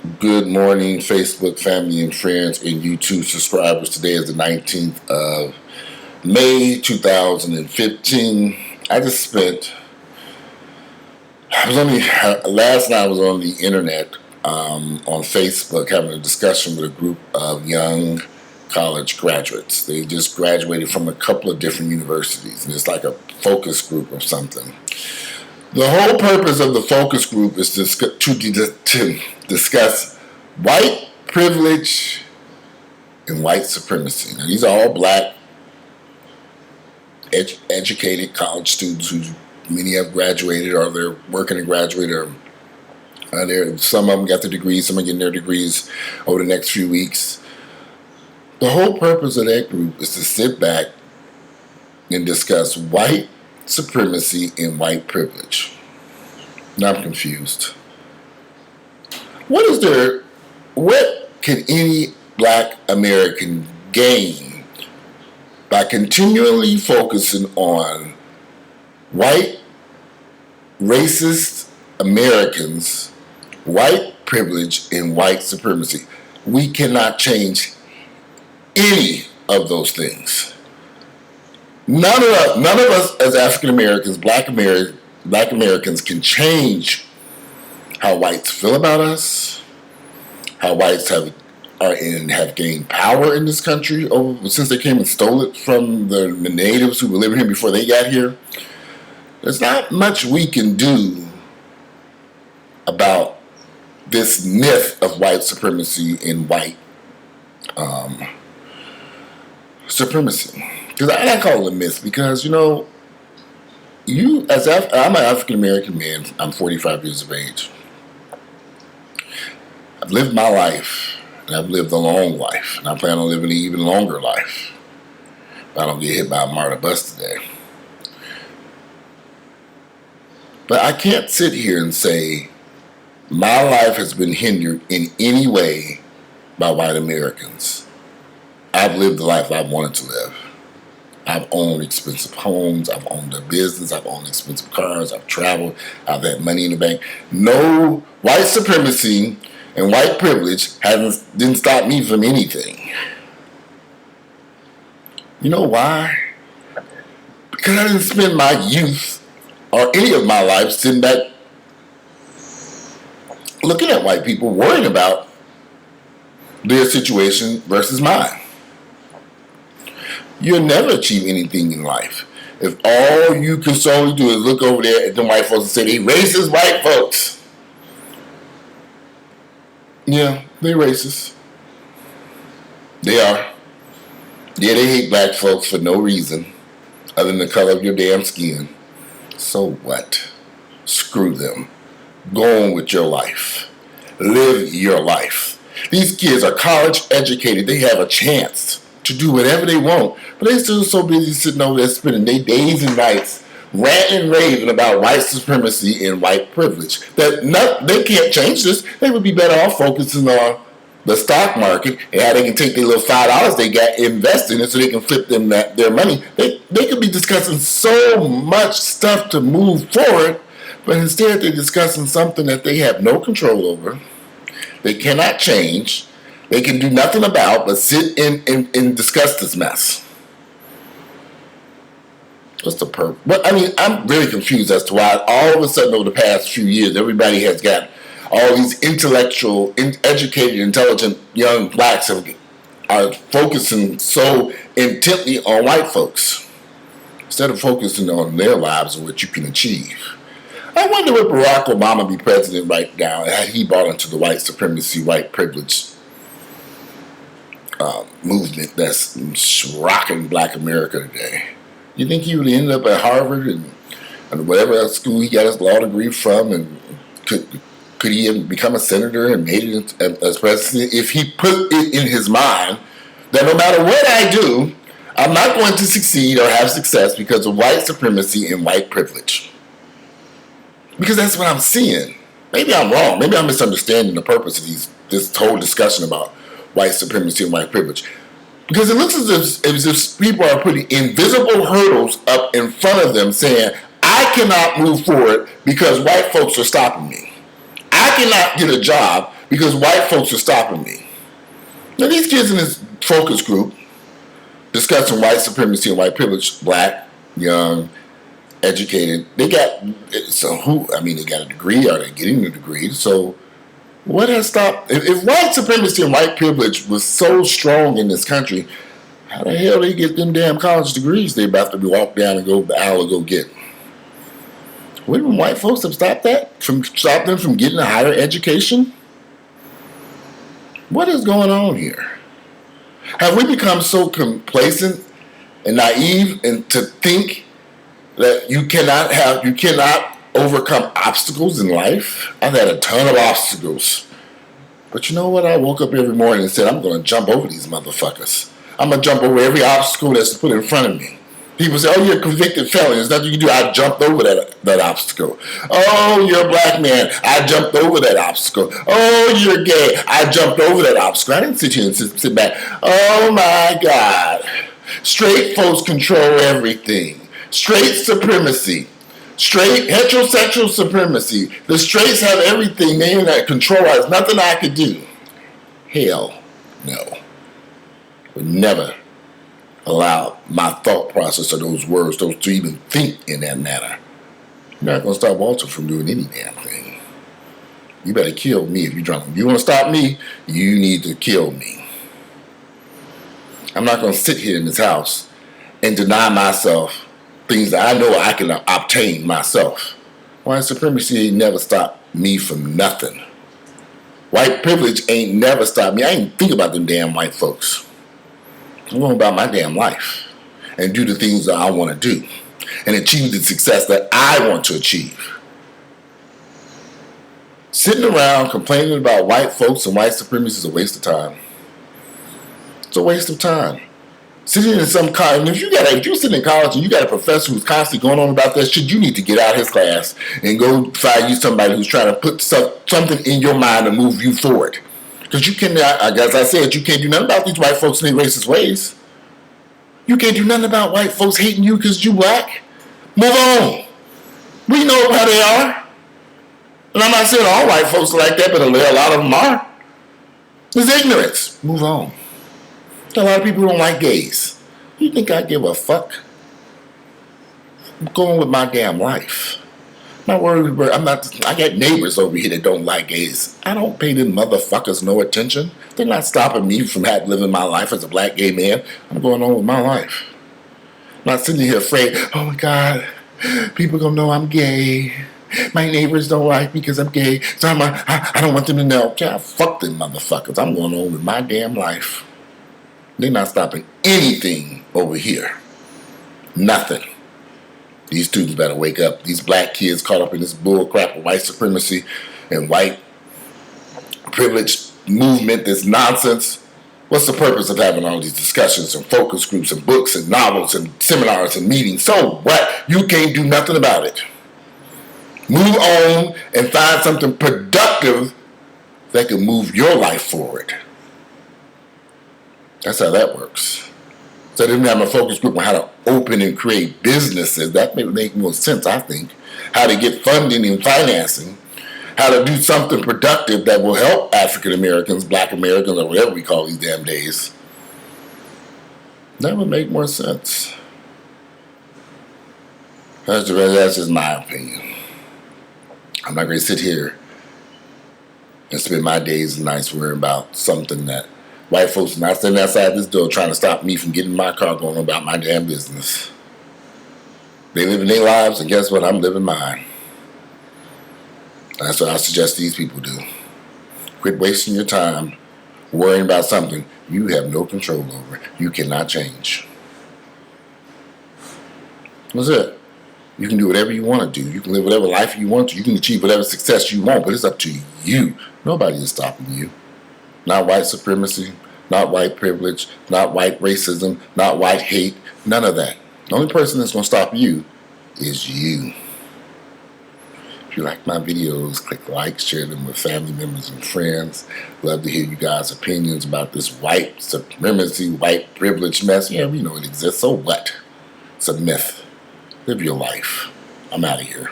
Good morning, Facebook family and friends and YouTube subscribers. Today is the 19th of May 2015. Last night I was on the internet on Facebook having a discussion with a group of young college graduates. They just graduated from a couple of different universities, and it's like a focus group or something. The whole purpose of the focus group is to discuss white privilege and white supremacy. Now, these are all black, educated college students who many have graduated or they're working to graduate or some of them got their degrees, some are getting their degrees over the next few weeks. The whole purpose of that group is to sit back and discuss white supremacy and white privilege. Now I'm confused. What can any black American gain by continually focusing on white racist Americans, white privilege, and white supremacy? We cannot change any of those things. None of us as African Americans, black Americans can change how whites feel about us, how whites have gained power in this country since they came and stole it from the natives who were living here before they got here. There's not much we can do about this myth of white supremacy and white supremacy. Because I call it a myth because, I'm an African American man. I'm 45 years of age. I've lived my life, and I've lived a long life, and I plan on living an even longer life if I don't get hit by a MARTA bus today. But I can't sit here and say my life has been hindered in any way by white Americans. I've lived the life I've wanted to live. I've owned expensive homes, I've owned a business, I've owned expensive cars, I've traveled, I've had money in the bank. No, white supremacy and white privilege didn't stop me from anything. You know why? Because I didn't spend my youth or any of my life sitting back looking at white people, worrying about their situation versus mine. You'll never achieve anything in life if all you can solely do is look over there at the white folks and say, they racist white folks. Yeah, they racist. They are. Yeah, they hate black folks for no reason other than the color of your damn skin. So what? Screw them. Go on with your life. Live your life. These kids are college educated. They have a chance to do whatever they want, but they're still so busy sitting over there spending their days and nights ranting and raving about white supremacy and white privilege. They can't change this. They would be better off focusing on the stock market and how they can take their little $5 they got, invest in it so they can flip them their money. They could be discussing so much stuff to move forward, but instead they're discussing something that they have no control over. They cannot change. They can do nothing about but sit and discuss this mess. What's the purpose? But I'm really confused as to why all of a sudden over the past few years, everybody has got all these intellectual, educated, intelligent young blacks are focusing so intently on white folks instead of focusing on their lives and what you can achieve. I wonder would Barack Obama be president right now had he bought into the white supremacy, white privilege movement that's rocking black America today. You think he would end up at Harvard and whatever school he got his law degree from, and could he have become a senator and made it as president if he put it in his mind that no matter what I do, I'm not going to succeed or have success because of white supremacy and white privilege? Because that's what I'm seeing. Maybe I'm wrong. Maybe I'm misunderstanding the purpose of this whole discussion about white supremacy and white privilege. Because it looks as if people are putting invisible hurdles up in front of them saying, I cannot move forward because white folks are stopping me. I cannot get a job because white folks are stopping me. Now these kids in this focus group discussing white supremacy and white privilege, black, young, educated, they got they got a degree, or they're getting a degree. So what has stopped, if white supremacy and white privilege was so strong in this country, how the hell they get them damn college degrees they about to walk down and go the aisle and go get? Wouldn't white folks have stopped them from getting a higher education? What is going on here? Have we become so complacent and naive and to think that you cannot overcome obstacles in life? I've had a ton of obstacles. But you know what? I woke up every morning and said, I'm going to jump over these motherfuckers. I'm going to jump over every obstacle that's put in front of me. People say, oh, you're a convicted felon. There's nothing you can do. I jumped over that obstacle. Oh, you're a black man. I jumped over that obstacle. Oh, you're gay. I jumped over that obstacle. I didn't sit here and sit back. Oh, my God. Straight folks control everything. Straight supremacy. Straight heterosexual supremacy. The straights have everything. They in control. There's nothing I could do. Hell no. Would never allow my thought process of those words to even think in that manner. You're not going to stop Walter from doing any damn thing. You better kill me if you're drunk. If you want to stop me, you need to kill me. I'm not going to sit here in this house and deny myself things that I know I can obtain myself. White supremacy ain't never stopped me from nothing. White privilege ain't never stopped me. I ain't think about them damn white folks. I'm going about my damn life and do the things that I want to do and achieve the success that I want to achieve. Sitting around complaining about white folks and white supremacy is a waste of time. It's a waste of time. Sitting in some college, if you're sitting in college and you got a professor who's constantly going on about that shit, you need to get out of his class and go find you somebody who's trying to put something in your mind to move you forward. Because you cannot, as I said, you can't do nothing about these white folks and their racist ways. You can't do nothing about white folks hating you because you black. Move on. We know how they are. And I'm not saying all white folks are like that, but a lot of them are. It's ignorance. Move on. A lot of people don't like gays. You think I give a fuck? I'm going with my damn life. Not worried about, I got neighbors over here that don't like gays. I don't pay them motherfuckers no attention. They're not stopping me from living my life as a black gay man. I'm going on with my life. I'm not sitting here afraid, oh my God, people gonna know I'm gay. My neighbors don't like me because I'm gay, so I don't want them to know. God, fuck them motherfuckers. I'm going on with my damn life. They're not stopping anything over here. Nothing. These students better wake up. These black kids caught up in this bull crap of white supremacy and white privilege movement, this nonsense. What's the purpose of having all these discussions and focus groups and books and novels and seminars and meetings? So what? You can't do nothing about it. Move on and find something productive that can move your life forward. That's how that works. So they didn't have a focus group on how to open and create businesses. That may make more sense, I think. How to get funding and financing. How to do something productive that will help African Americans, Black Americans, or whatever we call these damn days. That would make more sense. That's just my opinion. I'm not going to sit here and spend my days and nights worrying about something that white folks are not sitting outside this door trying to stop me from getting in my car going about my damn business. They living their lives, and guess what? I'm living mine. That's what I suggest these people do. Quit wasting your time worrying about something you have no control over. You cannot change. That's it. You can do whatever you want to do. You can live whatever life you want to. You can achieve whatever success you want, but it's up to you. Nobody is stopping you. Not white supremacy, not white privilege, not white racism, not white hate, none of that. The only person that's going to stop you is you. If you like my videos, click like, share them with family members and friends. Love to hear you guys' opinions about this white supremacy, white privilege mess. Yeah, we know it exists. So what? It's a myth. Live your life. I'm out of here.